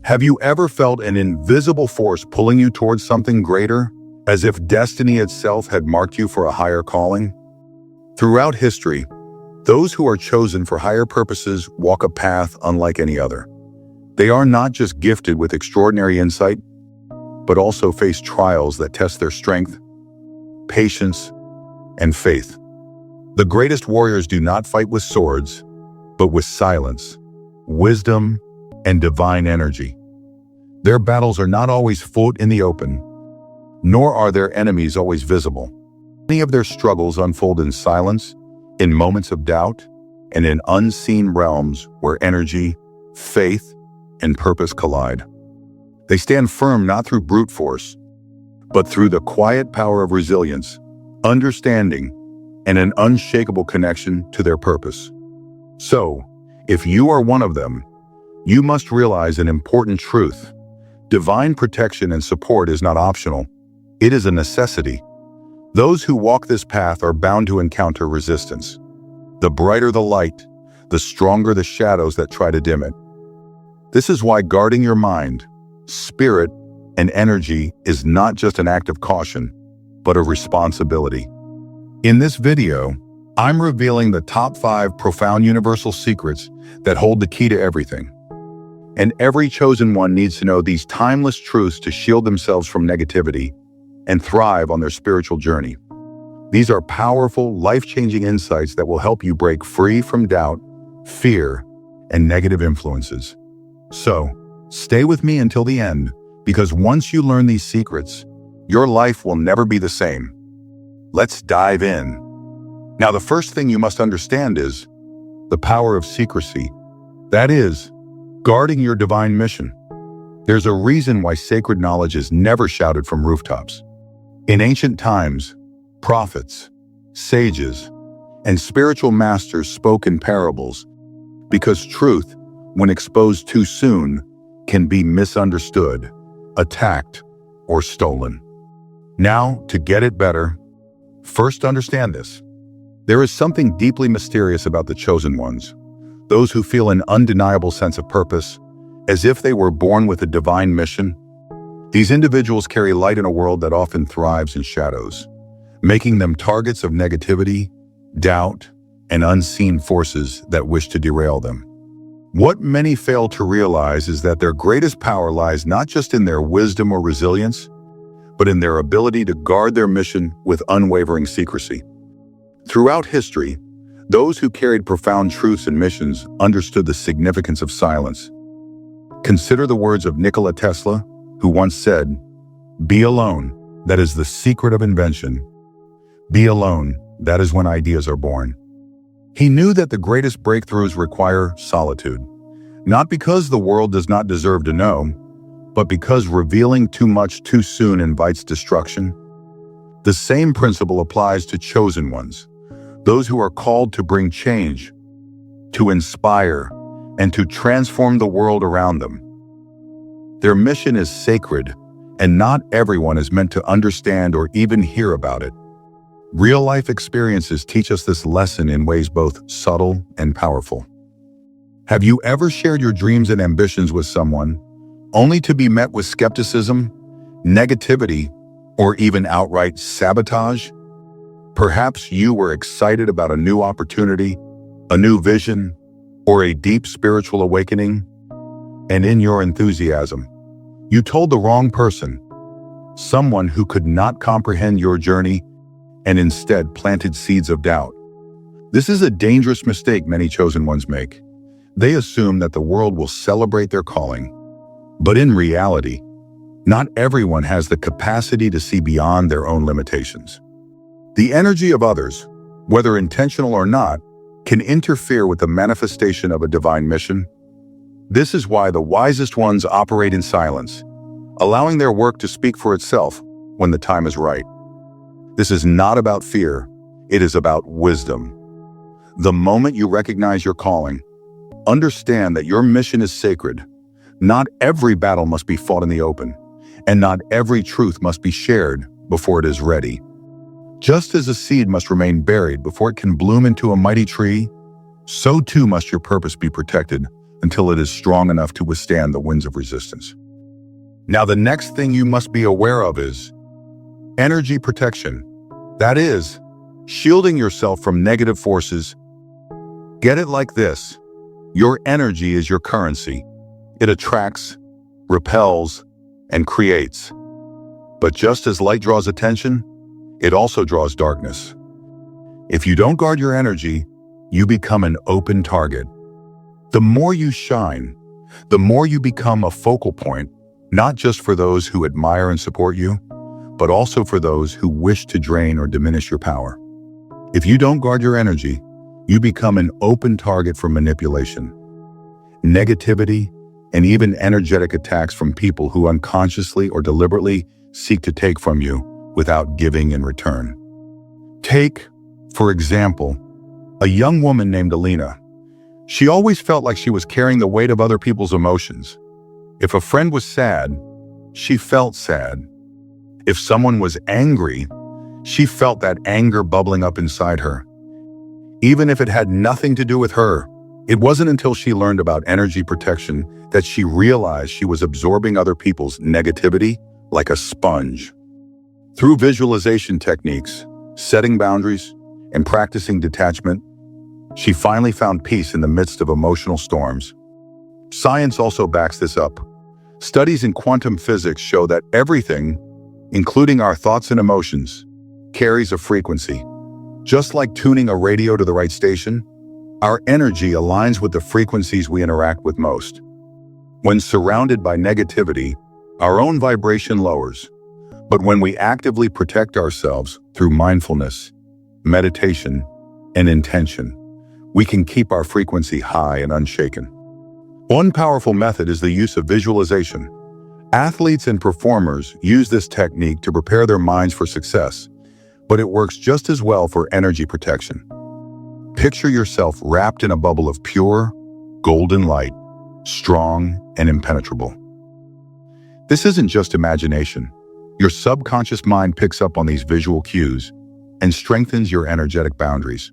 Have you ever felt an invisible force pulling you towards something greater, as if destiny itself had marked you for a higher calling? Throughout history, those who are chosen for higher purposes walk a path unlike any other. They are not just gifted with extraordinary insight, but also face trials that test their strength, patience, and faith. The greatest warriors do not fight with swords, but with silence, wisdom, and divine energy. Their battles are not always fought in the open, nor are their enemies always visible. Many of their struggles unfold in silence, in moments of doubt, and in unseen realms where energy, faith, and purpose collide. They stand firm not through brute force, but through the quiet power of resilience, understanding, and an unshakable connection to their purpose. So, if you are one of them, you must realize an important truth. Divine protection and support is not optional. It is a necessity. Those who walk this path are bound to encounter resistance. The brighter the light, the stronger the shadows that try to dim it. This is why guarding your mind, spirit, and energy is not just an act of caution, but a responsibility. In this video, I'm revealing the top 5 profound universal secrets that hold the key to everything. And every chosen one needs to know these timeless truths to shield themselves from negativity and thrive on their spiritual journey. These are powerful, life-changing insights that will help you break free from doubt, fear, and negative influences. So, stay with me until the end, because once you learn these secrets, your life will never be the same. Let's dive in. Now, the first thing you must understand is the power of secrecy. That is, guarding your divine mission. There's a reason why sacred knowledge is never shouted from rooftops. In ancient times, prophets, sages, and spiritual masters spoke in parables because truth, when exposed too soon, can be misunderstood, attacked, or stolen. Now, to get it better, first understand this. There is something deeply mysterious about the chosen ones, those who feel an undeniable sense of purpose, as if they were born with a divine mission. These individuals carry light in a world that often thrives in shadows, making them targets of negativity, doubt, and unseen forces that wish to derail them. What many fail to realize is that their greatest power lies not just in their wisdom or resilience, but in their ability to guard their mission with unwavering secrecy. Throughout history, those who carried profound truths and missions understood the significance of silence. Consider the words of Nikola Tesla, who once said, "Be alone, that is the secret of invention. Be alone, that is when ideas are born." He knew that the greatest breakthroughs require solitude, not because the world does not deserve to know, but because revealing too much too soon invites destruction. The same principle applies to chosen ones, those who are called to bring change, to inspire, and to transform the world around them. Their mission is sacred, and not everyone is meant to understand or even hear about it. Real-life experiences teach us this lesson in ways both subtle and powerful. Have you ever shared your dreams and ambitions with someone, only to be met with skepticism, negativity, or even outright sabotage? Perhaps you were excited about a new opportunity, a new vision, or a deep spiritual awakening, and in your enthusiasm, you told the wrong person, someone who could not comprehend your journey and instead planted seeds of doubt. This is a dangerous mistake many chosen ones make. They assume that the world will celebrate their calling. But in reality, not everyone has the capacity to see beyond their own limitations. The energy of others, whether intentional or not, can interfere with the manifestation of a divine mission. This is why the wisest ones operate in silence, allowing their work to speak for itself when the time is right. This is not about fear, it is about wisdom. The moment you recognize your calling, understand that your mission is sacred. Not every battle must be fought in the open, and not every truth must be shared before it is ready. Just as a seed must remain buried before it can bloom into a mighty tree, so too must your purpose be protected until it is strong enough to withstand the winds of resistance. Now, the next thing you must be aware of is energy protection. That is, shielding yourself from negative forces. Get it like this. Your energy is your currency. It attracts, repels, and creates. But just as light draws attention, it also draws darkness. If you don't guard your energy, you become an open target. The more you shine, the more you become a focal point, not just for those who admire and support you, but also for those who wish to drain or diminish your power. If you don't guard your energy, you become an open target for manipulation, negativity, and even energetic attacks from people who unconsciously or deliberately seek to take from you without giving in return. Take, for example, a young woman named Alina. She always felt like she was carrying the weight of other people's emotions. If a friend was sad, she felt sad. If someone was angry, she felt that anger bubbling up inside her. Even if it had nothing to do with her, it wasn't until she learned about energy protection that she realized she was absorbing other people's negativity like a sponge. Through visualization techniques, setting boundaries, and practicing detachment, she finally found peace in the midst of emotional storms. Science also backs this up. Studies in quantum physics show that everything, including our thoughts and emotions, carries a frequency. Just like tuning a radio to the right station, our energy aligns with the frequencies we interact with most. When surrounded by negativity, our own vibration lowers. But when we actively protect ourselves through mindfulness, meditation, and intention, we can keep our frequency high and unshaken. One powerful method is the use of visualization. Athletes and performers use this technique to prepare their minds for success, but it works just as well for energy protection. Picture yourself wrapped in a bubble of pure, golden light, strong and impenetrable. This isn't just imagination. Your subconscious mind picks up on these visual cues and strengthens your energetic boundaries.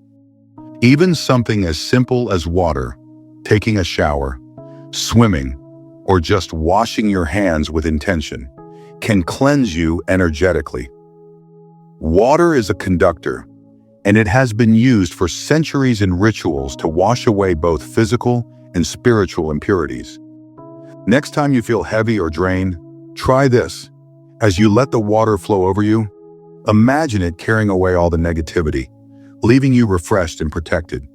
Even something as simple as water, taking a shower, swimming, or just washing your hands with intention can cleanse you energetically. Water is a conductor, and it has been used for centuries in rituals to wash away both physical and spiritual impurities. Next time you feel heavy or drained, try this. As you let the water flow over you, imagine it carrying away all the negativity, leaving you refreshed and protected.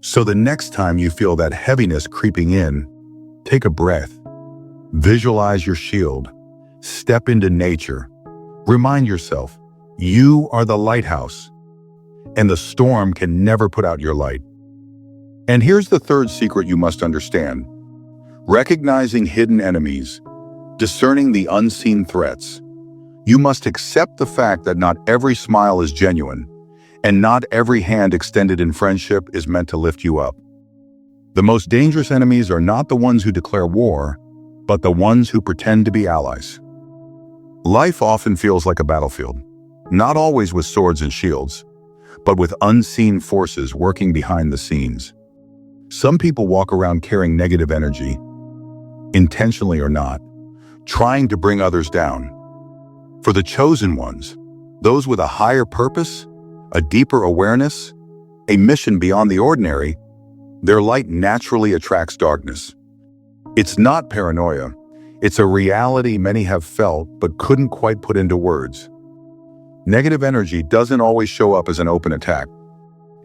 So the next time you feel that heaviness creeping in, take a breath. Visualize your shield. Step into nature. Remind yourself, you are the lighthouse, and the storm can never put out your light. And here's the third secret you must understand. Recognizing hidden enemies, discerning the unseen threats. You must accept the fact that not every smile is genuine, and not every hand extended in friendship is meant to lift you up. The most dangerous enemies are not the ones who declare war, but the ones who pretend to be allies. Life often feels like a battlefield, not always with swords and shields, but with unseen forces working behind the scenes. Some people walk around carrying negative energy, intentionally or not, trying to bring others down. For the chosen ones, those with a higher purpose, a deeper awareness, a mission beyond the ordinary, their light naturally attracts darkness. It's not paranoia. It's a reality many have felt but couldn't quite put into words. Negative energy doesn't always show up as an open attack.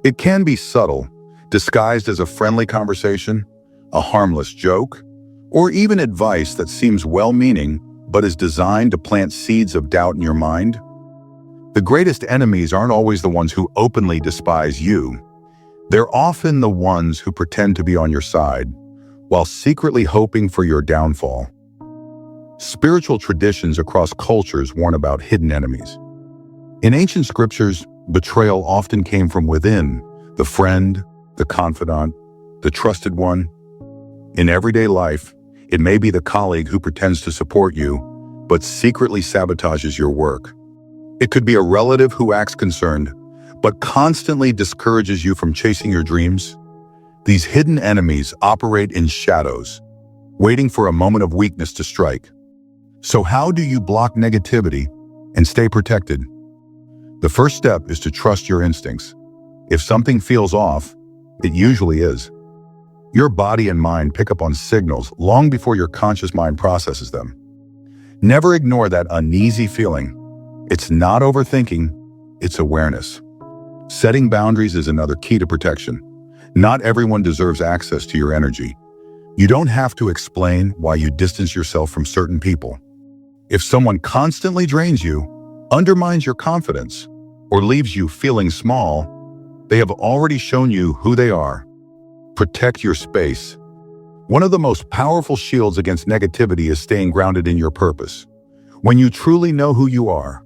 It can be subtle, disguised as a friendly conversation, a harmless joke, or even advice that seems well-meaning but is designed to plant seeds of doubt in your mind. The greatest enemies aren't always the ones who openly despise you. They're often the ones who pretend to be on your side, while secretly hoping for your downfall. Spiritual traditions across cultures warn about hidden enemies. In ancient scriptures, betrayal often came from within, the friend, the confidant, the trusted one. In everyday life, it may be the colleague who pretends to support you, but secretly sabotages your work. It could be a relative who acts concerned, but constantly discourages you from chasing your dreams. These hidden enemies operate in shadows, waiting for a moment of weakness to strike. So how do you block negativity and stay protected? The first step is to trust your instincts. If something feels off, it usually is. Your body and mind pick up on signals long before your conscious mind processes them. Never ignore that uneasy feeling. It's not overthinking, it's awareness. Setting boundaries is another key to protection. Not everyone deserves access to your energy. You don't have to explain why you distance yourself from certain people. If someone constantly drains you, undermines your confidence, or leaves you feeling small, they have already shown you who they are. Protect your space. One of the most powerful shields against negativity is staying grounded in your purpose. When you truly know who you are,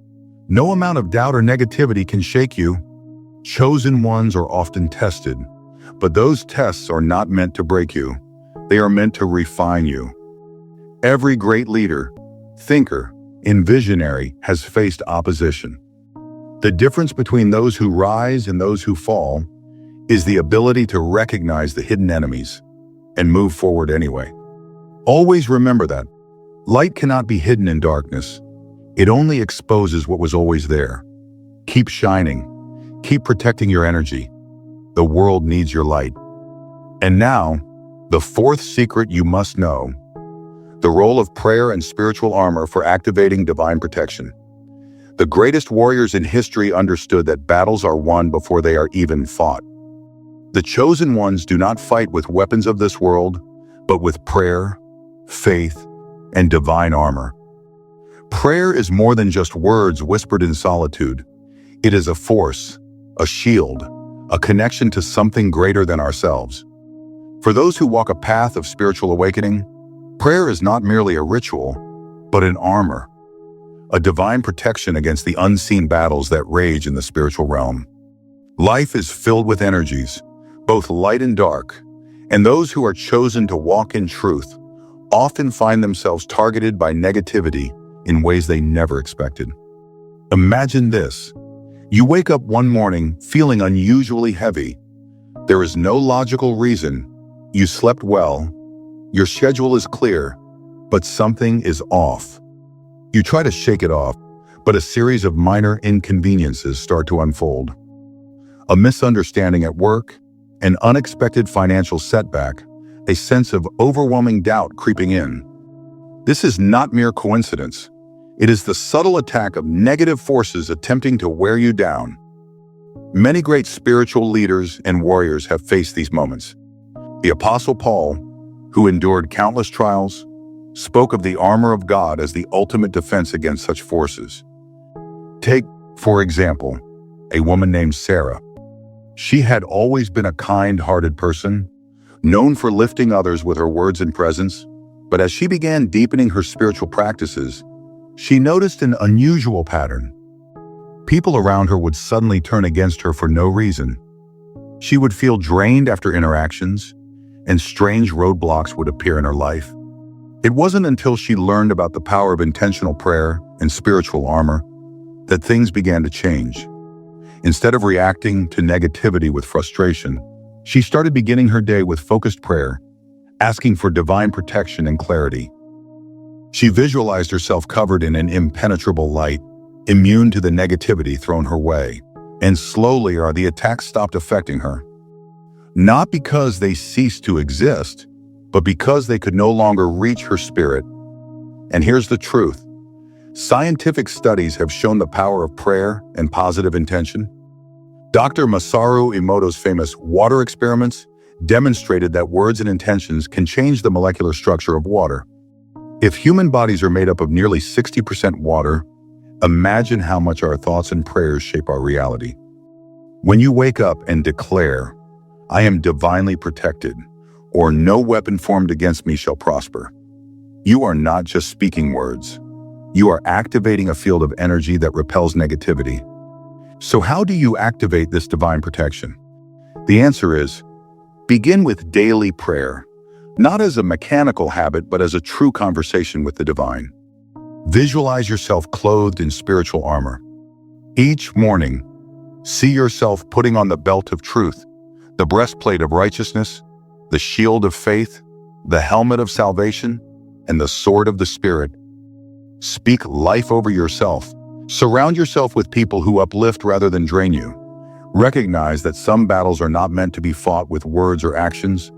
no amount of doubt or negativity can shake you. Chosen ones are often tested, but those tests are not meant to break you. They are meant to refine you. Every great leader, thinker, and visionary has faced opposition. The difference between those who rise and those who fall is the ability to recognize the hidden enemies and move forward anyway. Always remember that light cannot be hidden in darkness. It only exposes what was always there. Keep shining. Keep protecting your energy. The world needs your light. And now, the fourth secret you must know: the role of prayer and spiritual armor for activating divine protection. The greatest warriors in history understood that battles are won before they are even fought. The chosen ones do not fight with weapons of this world, but with prayer, faith, and divine armor. Prayer is more than just words whispered in solitude. It is a force, a shield, a connection to something greater than ourselves. For those who walk a path of spiritual awakening, prayer is not merely a ritual, but an armor, a divine protection against the unseen battles that rage in the spiritual realm. Life is filled with energies, both light and dark, and those who are chosen to walk in truth often find themselves targeted by negativity in ways they never expected. Imagine this. You wake up one morning feeling unusually heavy. There is no logical reason. You slept well. Your schedule is clear, but something is off. You try to shake it off, but a series of minor inconveniences start to unfold. A misunderstanding at work, an unexpected financial setback, a sense of overwhelming doubt creeping in. This is not mere coincidence. It is the subtle attack of negative forces attempting to wear you down. Many great spiritual leaders and warriors have faced these moments. The Apostle Paul, who endured countless trials, spoke of the armor of God as the ultimate defense against such forces. Take, for example, a woman named Sarah. She had always been a kind-hearted person, known for lifting others with her words and presence, but as she began deepening her spiritual practices, she noticed an unusual pattern. People around her would suddenly turn against her for no reason. She would feel drained after interactions, and strange roadblocks would appear in her life. It wasn't until she learned about the power of intentional prayer and spiritual armor that things began to change. Instead of reacting to negativity with frustration, she started beginning her day with focused prayer, asking for divine protection and clarity. She visualized herself covered in an impenetrable light, immune to the negativity thrown her way, and slowly the attacks stopped affecting her. Not because they ceased to exist, but because they could no longer reach her spirit. And here's the truth. Scientific studies have shown the power of prayer and positive intention. Dr. Masaru Emoto's famous water experiments demonstrated that words and intentions can change the molecular structure of water. If human bodies are made up of nearly 60% water, imagine how much our thoughts and prayers shape our reality. When you wake up and declare, "I am divinely protected," or "No weapon formed against me shall prosper," you are not just speaking words. You are activating a field of energy that repels negativity. So how do you activate this divine protection? The answer is, begin with daily prayer, not as a mechanical habit, but as a true conversation with the divine. Visualize yourself clothed in spiritual armor. Each morning, see yourself putting on the belt of truth, the breastplate of righteousness, the shield of faith, the helmet of salvation, and the sword of the Spirit. Speak life over yourself. Surround yourself with people who uplift rather than drain you. Recognize that some battles are not meant to be fought with words or actions,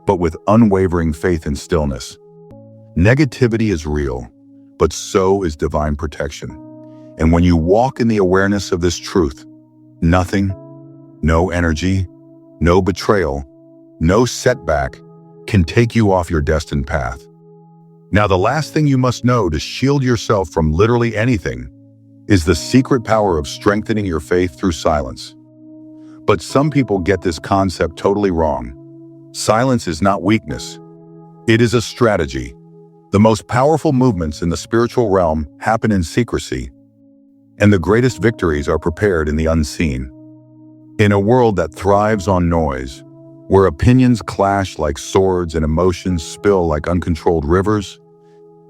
but with unwavering faith and stillness. Negativity is real, but so is divine protection. And when you walk in the awareness of this truth, nothing, no energy, no betrayal, no setback can take you off your destined path. Now, the last thing you must know to shield yourself from literally anything is the secret power of strengthening your faith through silence. But some people get this concept totally wrong. Silence is not weakness. It is a strategy. The most powerful movements in the spiritual realm happen in secrecy, and the greatest victories are prepared in the unseen. In a world that thrives on noise, where opinions clash like swords and emotions spill like uncontrolled rivers,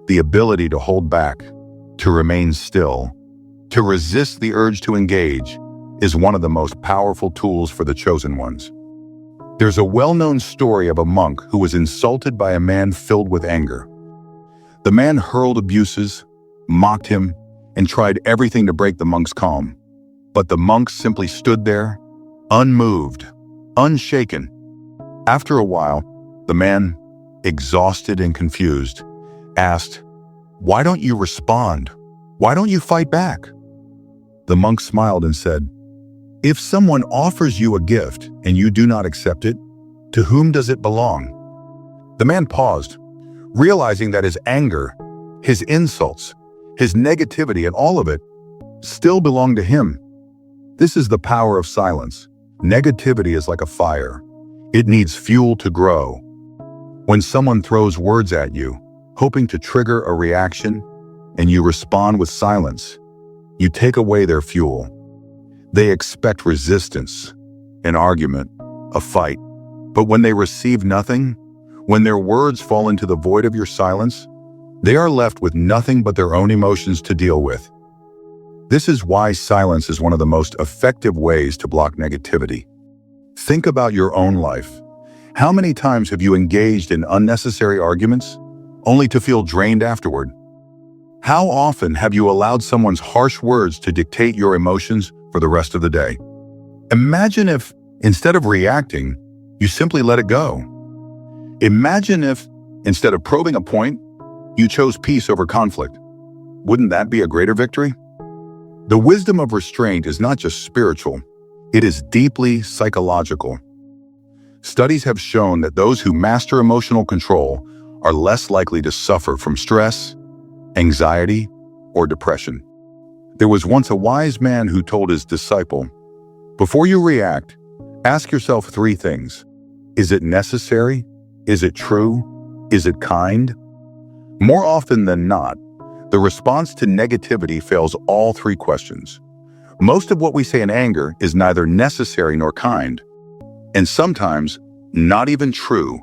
the ability to hold back, to remain still, to resist the urge to engage, is one of the most powerful tools for the chosen ones. There's a well-known story of a monk who was insulted by a man filled with anger. The man hurled abuses, mocked him, and tried everything to break the monk's calm. But the monk simply stood there, unmoved, unshaken. After a while, the man, exhausted and confused, asked, "Why don't you respond? Why don't you fight back?" The monk smiled and said, "If someone offers you a gift and you do not accept it, to whom does it belong?" The man paused, realizing that his anger, his insults, his negativity, and all of it still belonged to him. This is the power of silence. Negativity is like a fire. It needs fuel to grow. When someone throws words at you, hoping to trigger a reaction, and you respond with silence, you take away their fuel. They expect resistance, an argument, a fight. But when they receive nothing, when their words fall into the void of your silence, they are left with nothing but their own emotions to deal with. This is why silence is one of the most effective ways to block negativity. Think about your own life. How many times have you engaged in unnecessary arguments, only to feel drained afterward? How often have you allowed someone's harsh words to dictate your emotions for the rest of the day? Imagine if, instead of reacting, you simply let it go. Imagine if, instead of probing a point, you chose peace over conflict. Wouldn't that be a greater victory? The wisdom of restraint is not just spiritual, it is deeply psychological. Studies have shown that those who master emotional control are less likely to suffer from stress, anxiety, or depression. There was once a wise man who told his disciple, "Before you react, ask yourself 3 things. Is it necessary? Is it true? Is it kind?" More often than not, the response to negativity fails all 3 questions. Most of what we say in anger is neither necessary nor kind, and sometimes not even true.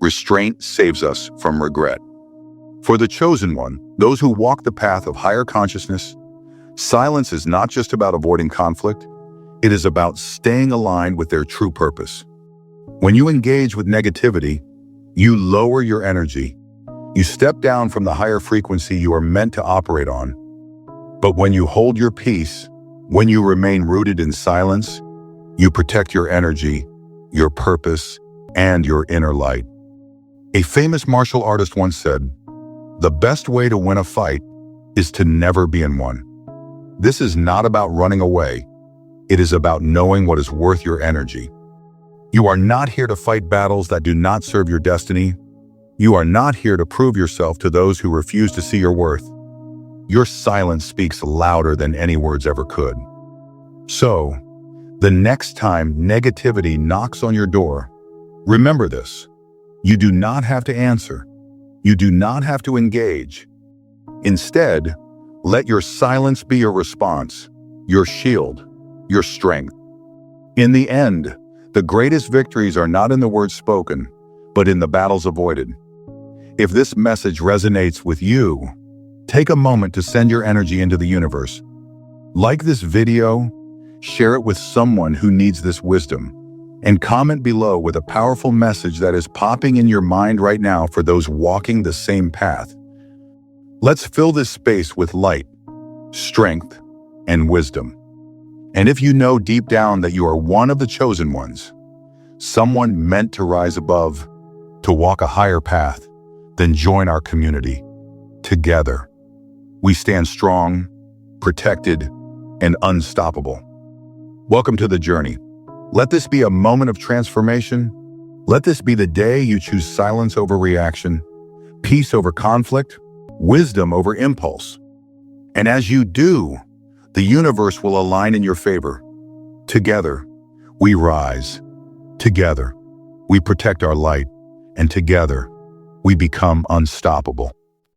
Restraint saves us from regret. For the chosen one, those who walk the path of higher consciousness, silence is not just about avoiding conflict, it is about staying aligned with their true purpose. When you engage with negativity, you lower your energy. You step down from the higher frequency you are meant to operate on. But when you hold your peace, when you remain rooted in silence, you protect your energy, your purpose, and your inner light. A famous martial artist once said, "The best way to win a fight is to never be in one." This is not about running away. It is about knowing what is worth your energy. You are not here to fight battles that do not serve your destiny. You are not here to prove yourself to those who refuse to see your worth. Your silence speaks louder than any words ever could. So, the next time negativity knocks on your door, remember this. You do not have to answer. You do not have to engage. Instead, let your silence be your response, your shield, your strength. In the end, the greatest victories are not in the words spoken, but in the battles avoided. If this message resonates with you, take a moment to send your energy into the universe. Like this video, share it with someone who needs this wisdom. And comment below with a powerful message that is popping in your mind right now for those walking the same path. Let's fill this space with light, strength, and wisdom. And if you know deep down that you are one of the chosen ones, someone meant to rise above, to walk a higher path, then join our community. Together, we stand strong, protected, and unstoppable. Welcome to the journey. Let this be a moment of transformation. Let this be the day you choose silence over reaction, peace over conflict, wisdom over impulse. And as you do, the universe will align in your favor. Together, we rise. Together, we protect our light. And together, we become unstoppable.